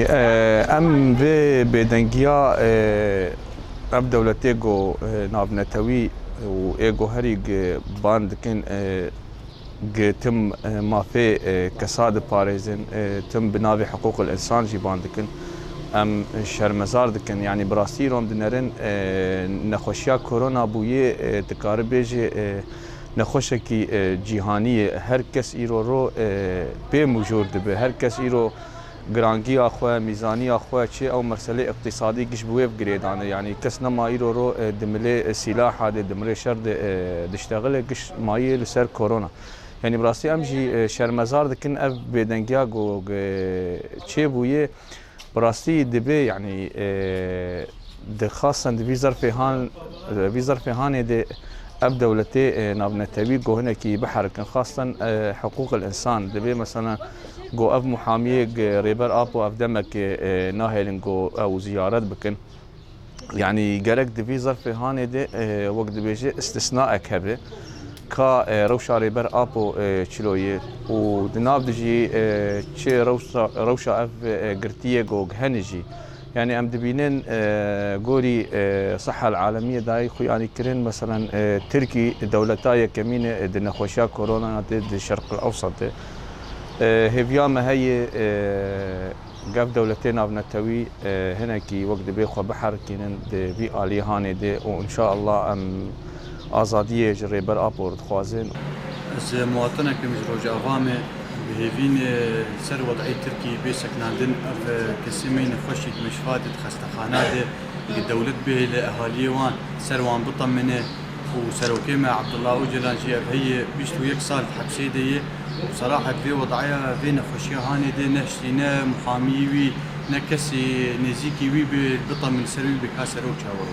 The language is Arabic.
ام به بدنگیا اب دولتی گو نابنتوی و ایگو هری باند کن تم مافی کساد پاريزن تم بناوي حقوق الانسان جي باند کن ام شرمزار دکن یعنی براسی روم دنرن نخوشیا کرونا بویه تکار بیجه نخوشکی جهانی هر کس ایرو رو به موجود به هر کس ایرو گرانگی آخوا میزانی آخوا چه او مسئله اقتصادی کش بویب گریدانه یعنی کس نما ایرو رو دمله سلاح هذا دمله شرد دشتغل کش مایه لسر کرونا یعنی براستی امجی شرمزار دکن اف بدنگیا گو چه بویه براستی دبی یعنی ده خاصا دبی ظرف هان ده اب دولتي نابنتوي جو هنا كي بحر كان خاصة حقوق الانسان دبي مثلا جو اف محاميه ريبر ابو اف دمك ناهلن جو او زيارات بكن يعني جرك دبي ظرف هان ده وقت بيجي استثناء كبه كا روشا ريبر ابو تشلويه ودناب دجي تشي روشا اف قرتيه جو هنجي يعني ام دبينين جوري صحة العالمية داي خو يعني كرين مثلا تركي دولتايا كمينة دنخوشا كورونا دي الشرق الأوسط هيفيا ما هي قاف دولتين ابنتوي هنا كي وقت بيخو بحر كينن بي آلي هاني دي وإن شاء الله ام آزادية جريبر أبورد خوازين از مواطنه که مجروج عوامه بهیوین سر وضعی ترکی بسکناندن اف کسیمی نخوشی مشفات خستخانات دولت به لأهالی وان سر وان بطمنه وسروكي مع عبد الله اوجلان جي هي بيشتو يك سال حبسي دي وصراحه في وضعيه في نخوشي هاني دي نشتينا محامي وي نكسي نزيكي وي بطمن سروي بكاسر وشاور